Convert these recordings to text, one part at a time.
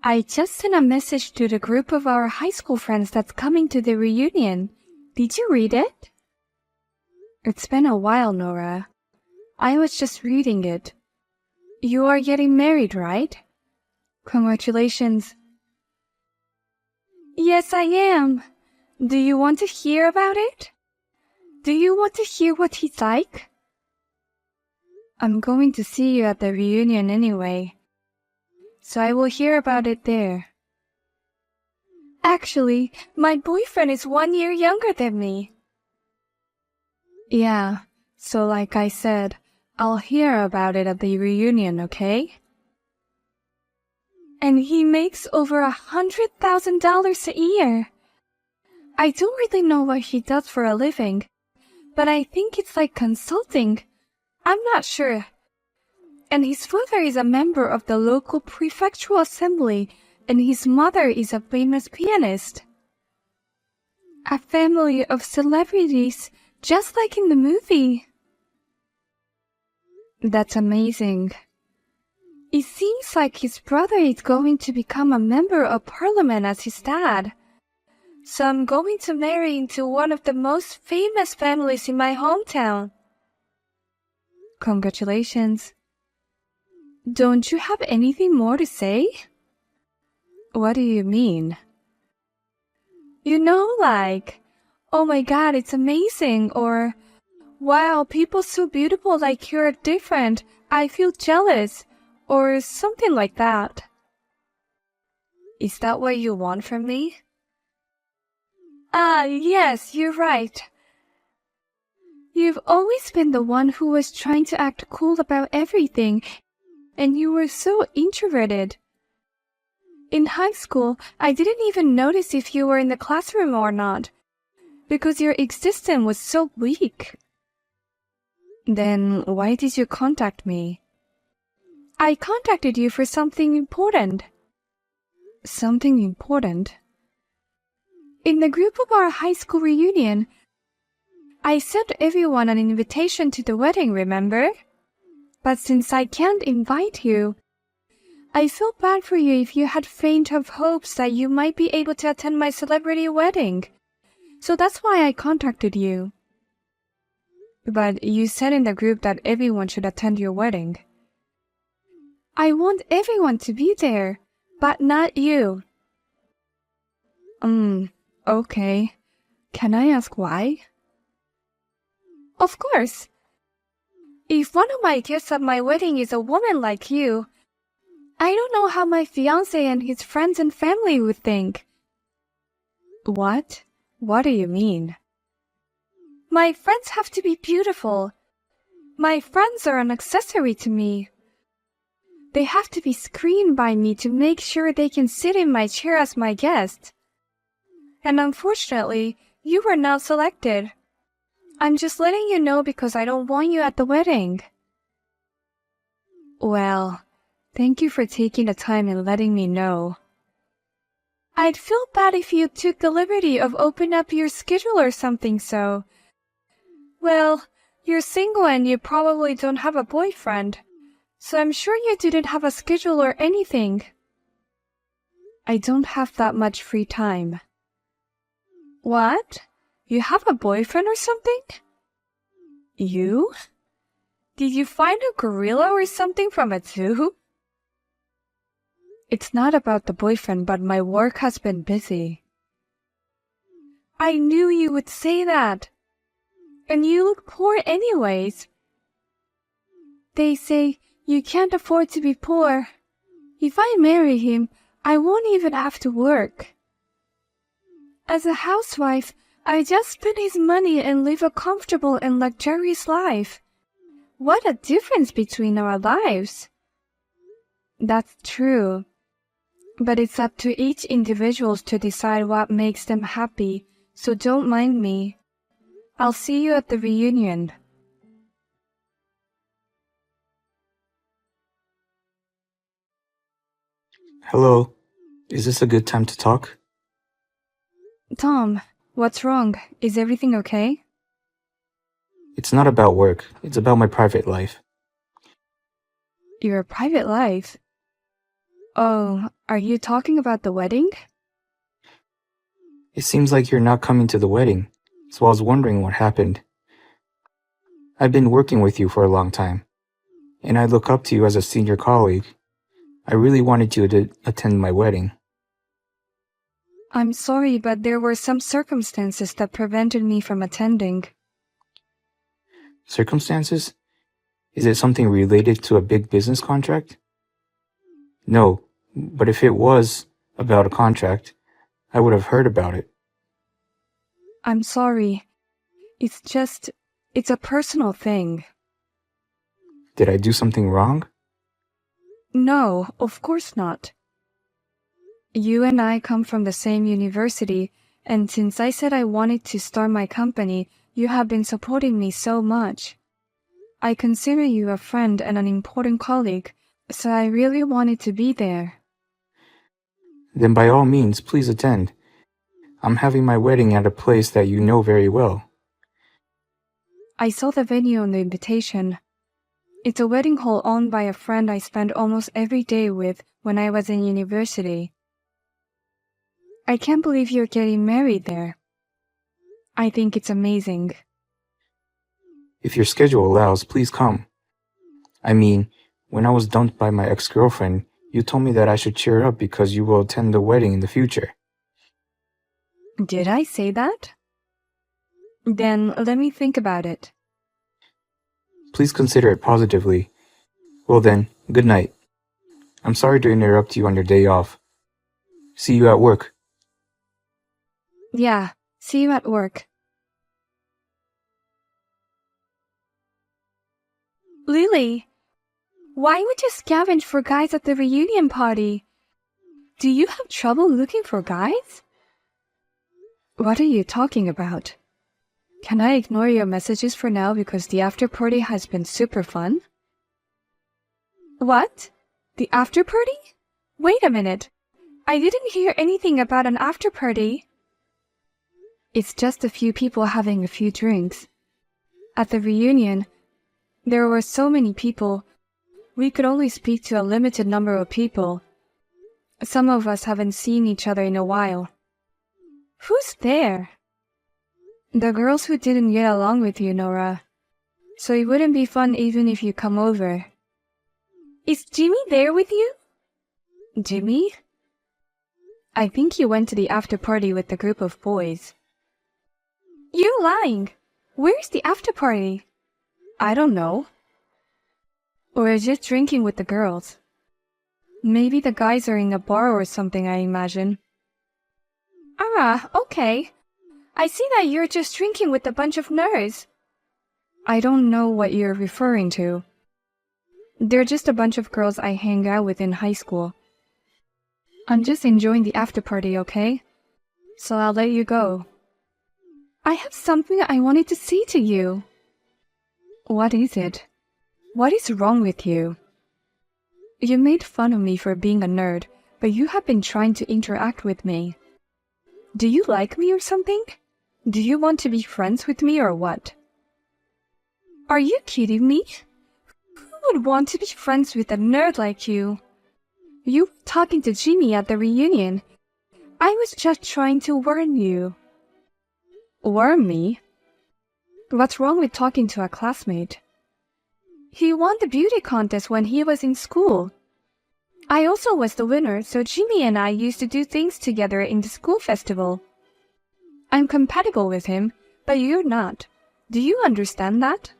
I just sent a message to the group of our high school friends that's coming to the reunion. Did you read it? It's been a while, Nora. I was just reading it. You are getting married, right? Congratulations. Yes, I am. Do you want to hear about it? Do you want to hear what he's like? I'm going to see you at the reunion anyway, so I will hear about it there. Actually, my boyfriend is 1 year younger than me. Yeah, so like I said, I'll hear about it at the reunion, okay? And he makes over $100,000 a year. I don't really know what he does for a living, but I think it's like consulting. I'm not sure. And his father is a member of the local prefectural assembly, and his mother is a famous pianist. A family of celebrities, just like in the movie. That's amazing. It seems like his brother is going to become a member of parliament as his dad. So I'm going to marry into one of the most famous families in my hometown. Congratulations. Don't you have anything more to say? What do you mean? You know, like, oh my god, it's amazing, or wow, people so beautiful like you are different, I feel jealous, or something like that. Is that what you want from me? Yes, you're right. You've always been the one who was trying to act cool about everything, and you were so introverted. In high school, I didn't even notice if you were in the classroom or not, because your existence was so weak. Then why did you contact me? I contacted you for something important. Something important? In the group of our high school reunion, I sent everyone an invitation to the wedding, remember? But since I can't invite you, I feel bad for you if you had faint of hopes that you might be able to attend my celebrity wedding. So that's why I contacted you. But you said in the group that everyone should attend your wedding. I want everyone to be there, but not you. Okay. Can I ask why? Of course. If one of my guests at my wedding is a woman like you, I don't know how my fiancé and his friends and family would think. What? What do you mean? My friends have to be beautiful. My friends are an accessory to me. They have to be screened by me to make sure they can sit in my chair as my guest. And unfortunately, you were not selected. I'm just letting you know because I don't want you at the wedding. Well, thank you for taking the time and letting me know. I'd feel bad if you took the liberty of opening up your schedule or something, so... Well, you're single and you probably don't have a boyfriend, so I'm sure you didn't have a schedule or anything. I don't have that much free time. What? You have a boyfriend or something? You? Did you find a gorilla or something from a zoo? It's not about the boyfriend, but my work has been busy. I knew you would say that. And you look poor anyways. They say you can't afford to be poor. If I marry him, I won't even have to work. As a housewife, I just spend his money and live a comfortable and luxurious life. What a difference between our lives. That's true. But it's up to each individual to decide what makes them happy, so don't mind me. I'll see you at the reunion. Hello. Is this a good time to talk? Tom, what's wrong? Is everything okay? It's not about work. It's about my private life. Your private life? Oh, Are you talking about the wedding? It seems like you're not coming to the wedding, so I was wondering what happened. I've been working with you for a long time, and I look up to you as a senior colleague. I really wanted you to attend my wedding. I'm sorry, but there were some circumstances that prevented me from attending. Circumstances? Is it something related to a big business contract? No, but if it was about a contract, I would have heard about it. I'm sorry. It's a personal thing. Did I do something wrong? No, of course not. You and I come from the same university, and since I said I wanted to start my company, you have been supporting me so much. I consider you a friend and an important colleague, so I really wanted to be there. Then by all means, please attend. I'm having my wedding at a place that you know very well. I saw the venue on the invitation. It's a wedding hall owned by a friend I spent almost every day with when I was in university. I can't believe you're getting married there. I think it's amazing. If your schedule allows, please come. I mean, when I was dumped by my ex-girlfriend, you told me that I should cheer up because you will attend the wedding in the future. Did I say that? Then let me think about it. Please consider it positively. Well then, good night. I'm sorry to interrupt you on your day off. See you at work. Yeah, see you at work. Lily, why would you scavenge for guys at the reunion party? Do you have trouble looking for guys? What are you talking about? Can I ignore your messages for now because the after party has been super fun? What? The after party? Wait a minute. I didn't hear anything about an after party. It's just a few people having a few drinks. At the reunion, there were so many people. We could only speak to a limited number of people. Some of us haven't seen each other in a while. Who's there? The girls who didn't get along with you, Nora. So it wouldn't be fun even if you come over. Is Jimmy there with you? Jimmy? I think he went to the after party with the group of boys. You're lying. Where's the after party? I don't know. We're just drinking with the girls. Maybe the guys are in a bar or something, I imagine. Ah, okay. I see that you're just drinking with a bunch of nerds. I don't know what you're referring to. They're just a bunch of girls I hang out with in high school. I'm just enjoying the after party, okay? So I'll let you go. I have something I wanted to say to you. What is it? What is wrong with you? You made fun of me for being a nerd, but you have been trying to interact with me. Do you like me or something? Do you want to be friends with me or what? Are you kidding me? Who would want to be friends with a nerd like you? You were talking to Jimmy at the reunion. I was just trying to warn you. Warn me? What's wrong with talking to a classmate? He won the beauty contest when he was in school. I also was the winner, so Jimmy and I used to do things together in the school festival. I'm compatible with him, but you're not. Do you understand that?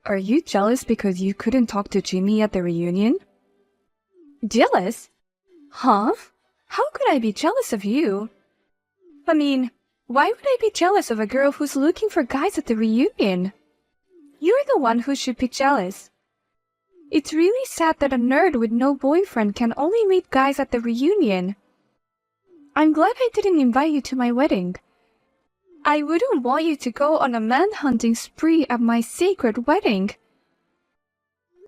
Are you jealous because you couldn't talk to Jimmy at the reunion? Jealous? Huh? How could I be jealous of you? I mean, why would I be jealous of a girl who's looking for guys at the reunion? You're the one who should be jealous. It's really sad that a nerd with no boyfriend can only meet guys at the reunion. I'm glad I didn't invite you to my wedding. I wouldn't want you to go on a man-hunting spree at my sacred wedding.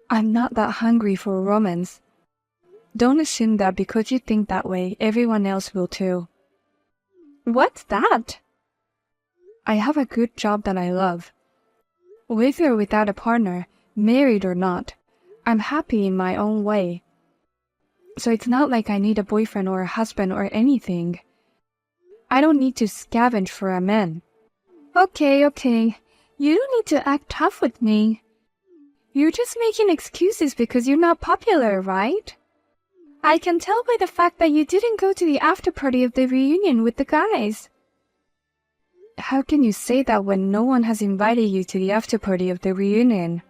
I'm not that hungry for romance. Don't assume that because you think that way, everyone else will too. What's that? I have a good job that I love. With or without a partner, married or not, I'm happy in my own way. So it's not like I need a boyfriend or a husband or anything. I don't need to scavenge for a man. Okay. You don't need to act tough with me. You're just making excuses because you're not popular, right? I can tell by the fact that you didn't go to the after party of the reunion with the guys. How can you say that when no one has invited you to the after party of the reunion?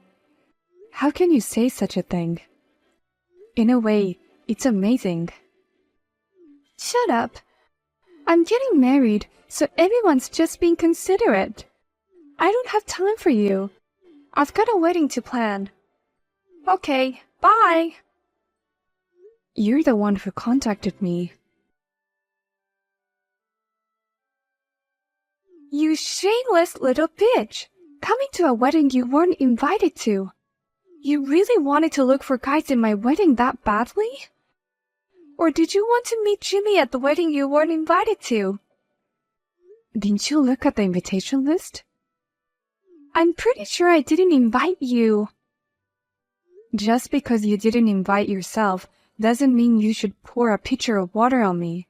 How can you say such a thing? In a way, it's amazing. Shut up. I'm getting married, so everyone's just being considerate. I don't have time for you. I've got a wedding to plan. Okay, bye. You're the one who contacted me. You shameless little bitch! Coming to a wedding you weren't invited to. You really wanted to look for guys in my wedding that badly? Or did you want to meet Jimmy at the wedding you weren't invited to? Didn't you look at the invitation list? I'm pretty sure I didn't invite you. Just because you didn't invite yourself doesn't mean you should pour a pitcher of water on me.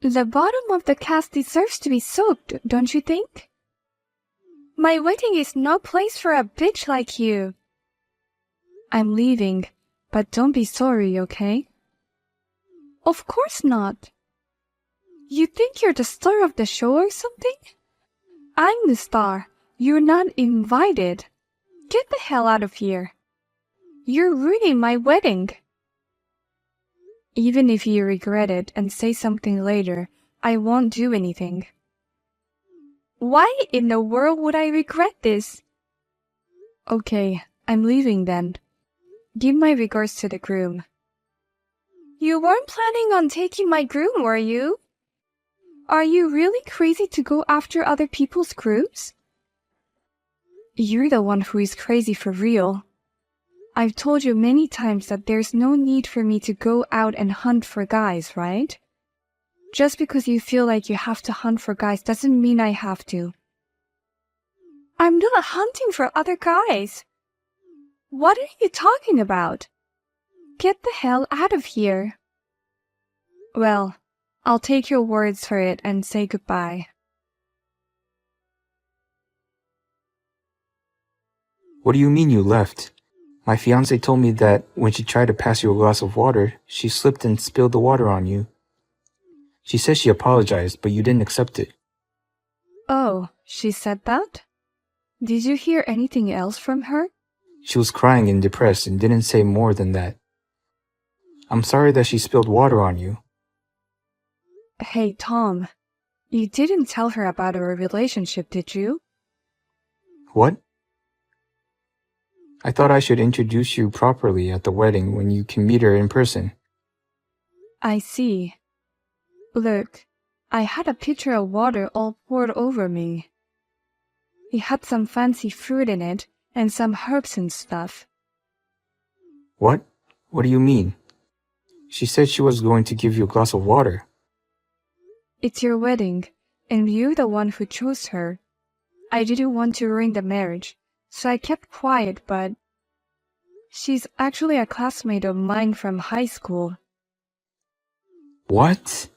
The bottom of the cast deserves to be soaked, don't you think? My wedding is no place for a bitch like you. I'm leaving, but don't be sorry, okay? Of course not. You think you're the star of the show or something? I'm the star. You're not invited. Get the hell out of here. You're ruining my wedding. Even if you regret it and say something later, I won't do anything. Why in the world would I regret this? Okay, I'm leaving then. Give my regards to the groom. You weren't planning on taking my groom, were you? Are you really crazy to go after other people's grooms? You're the one who is crazy for real. I've told you many times that there's no need for me to go out and hunt for guys, right? Just because you feel like you have to hunt for guys doesn't mean I have to. I'm not hunting for other guys. What are you talking about? Get the hell out of here. Well, I'll take your words for it and say goodbye. What do you mean you left? My fiancée told me that when she tried to pass you a glass of water, she slipped and spilled the water on you. She said she apologized, but you didn't accept it. Oh, she said that? Did you hear anything else from her? She was crying and depressed and didn't say more than that. I'm sorry that she spilled water on you. Hey, Tom, you didn't tell her about our relationship, did you? What? I thought I should introduce you properly at the wedding when you can meet her in person. I see. Look, I had a pitcher of water all poured over me. It had some fancy fruit in it and some herbs and stuff. What? What do you mean? She said she was going to give you a glass of water. It's your wedding, and you're the one who chose her. I didn't want to ruin the marriage, so I kept quiet, but she's actually a classmate of mine from high school. What?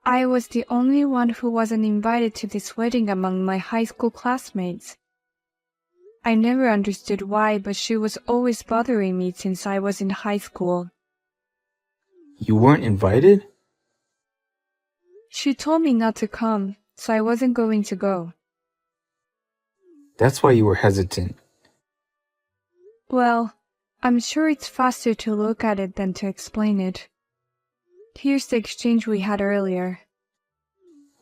I was the only one who wasn't invited to this wedding among my high school classmates. I never understood why, but she was always bothering me since I was in high school. You weren't invited? She told me not to come, so I wasn't going to go. That's why you were hesitant. Well, I'm sure it's faster to look at it than to explain it. Here's the exchange we had earlier.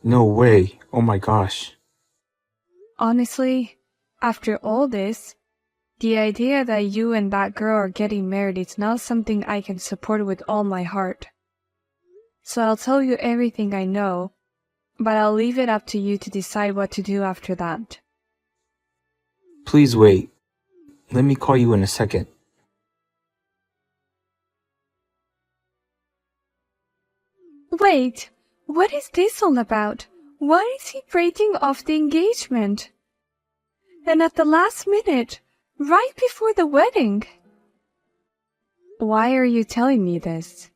No way. Oh my gosh. Honestly, after all this, the idea that you and that girl are getting married is not something I can support with all my heart. So I'll tell you everything I know, but I'll leave it up to you to decide what to do after that. Please wait. Let me call you in a second. Wait, what is this all about? Why is he breaking off the engagement? And at the last minute, right before the wedding. Why are you telling me this?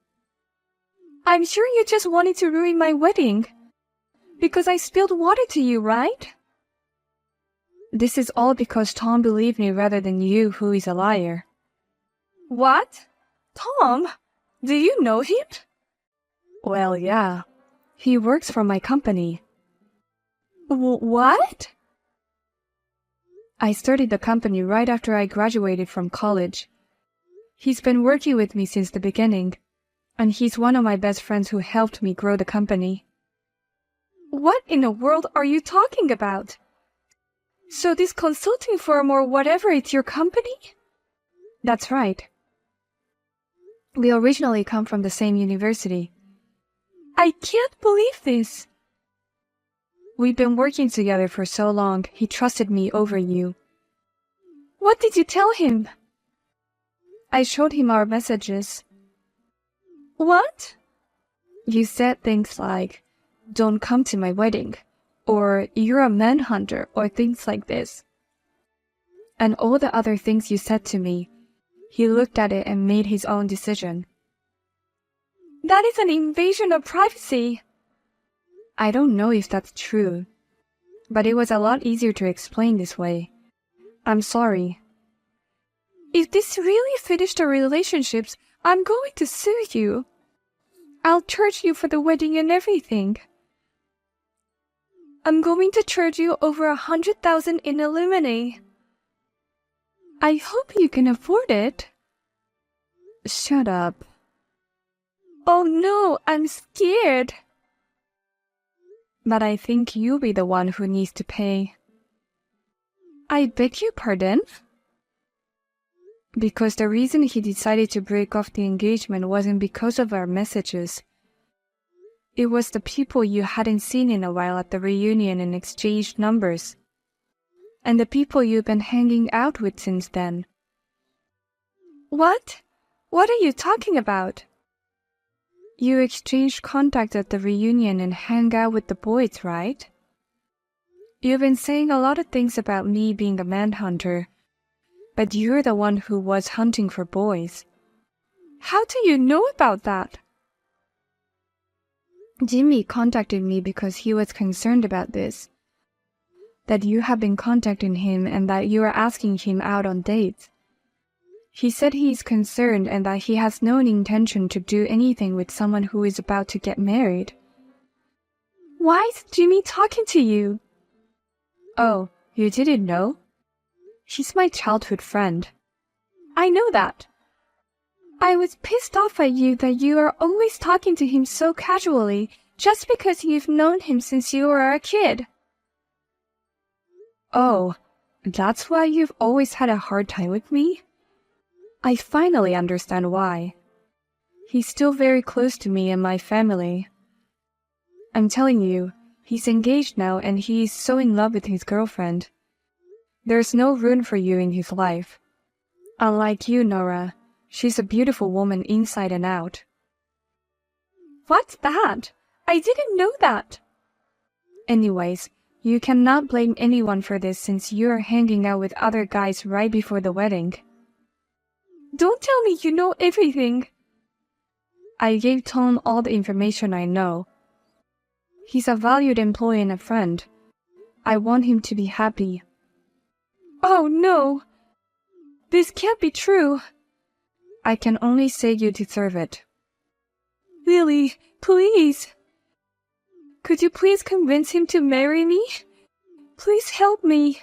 I'm sure you just wanted to ruin my wedding. Because I spilled water to you, right? This is all because Tom believed me rather than you, who is a liar. What? Tom? Do you know him? Well, yeah. He works for my company. What? I started the company right after I graduated from college. He's been working with me since the beginning, and he's one of my best friends who helped me grow the company. What in the world are you talking about? So this consulting firm or whatever, it's your company? That's right. We originally come from the same university. I can't believe this. We've been working together for so long, he trusted me over you. What did you tell him? I showed him our messages. What? You said things like, "Don't come to my wedding," or "You're a manhunter," or things like this. And all the other things you said to me. He looked at it and made his own decision. That is an invasion of privacy. I don't know if that's true, but it was a lot easier to explain this way. I'm sorry. If this really finished our relationships, I'm going to sue you. I'll charge you for the wedding and everything. I'm going to charge you over 100,000 in alimony. I hope you can afford it. Shut up. Oh no, I'm scared. But I think you'll be the one who needs to pay. I beg your pardon? Because the reason he decided to break off the engagement wasn't because of our messages. It was the people you hadn't seen in a while at the reunion and exchanged numbers. And the people you've been hanging out with since then. What? What are you talking about? You exchanged contact at the reunion and hang out with the boys, right? You've been saying a lot of things about me being a manhunter, but you're the one who was hunting for boys. How do you know about that? Jimmy contacted me because he was concerned about this. That you have been contacting him and that you are asking him out on dates. He said he is concerned and that he has no intention to do anything with someone who is about to get married. Why is Jimmy talking to you? Oh, you didn't know? She's my childhood friend. I know that. I was pissed off at you that you are always talking to him so casually just because you've known him since you were a kid. Oh, that's why you've always had a hard time with me? I finally understand why. He's still very close to me and my family. I'm telling you, he's engaged now and he is so in love with his girlfriend. There's no room for you in his life. Unlike you, Nora, she's a beautiful woman inside and out. What's that? I didn't know that. Anyways, you cannot blame anyone for this since you're hanging out with other guys right before the wedding. Don't tell me you know everything. I gave Tom all the information I know. He's a valued employee and a friend. I want him to be happy. Oh no! This can't be true. I can only say you deserve it. Lily, please. Could you please convince him to marry me? Please help me.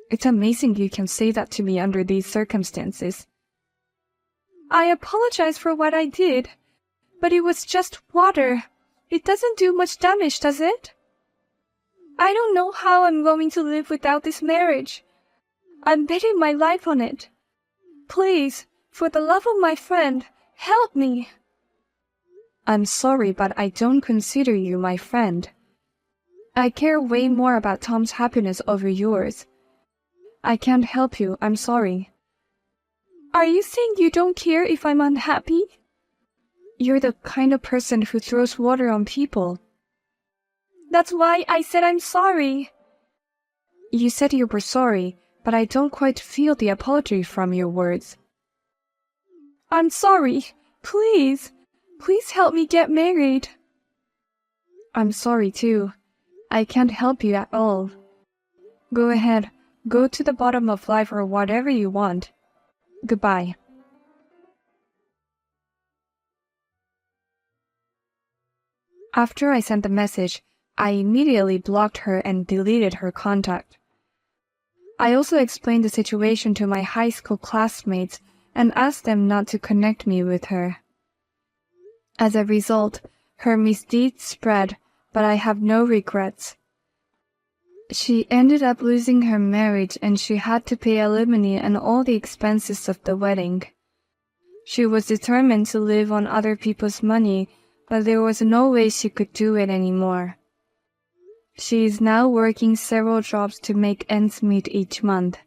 It's amazing you can say that to me under these circumstances. I apologize for what I did, but it was just water. It doesn't do much damage, does it? I don't know how I'm going to live without this marriage. I'm betting my life on it. Please, for the love of my friend, help me. I'm sorry, but I don't consider you my friend. I care way more about Tom's happiness over yours. I can't help you, I'm sorry. Are you saying you don't care if I'm unhappy? You're the kind of person who throws water on people. That's why I said I'm sorry. You said you were sorry, but I don't quite feel the apology from your words. I'm sorry. Please help me get married. I'm sorry too. I can't help you at all. Go ahead, go to the bottom of life or whatever you want. Goodbye. After I sent the message, I immediately blocked her and deleted her contact. I also explained the situation to my high school classmates and asked them not to connect me with her. As a result, her misdeeds spread, but I have no regrets. She ended up losing her marriage and she had to pay alimony and all the expenses of the wedding. She was determined to live on other people's money, but there was no way she could do it anymore. She is now working several jobs to make ends meet each month.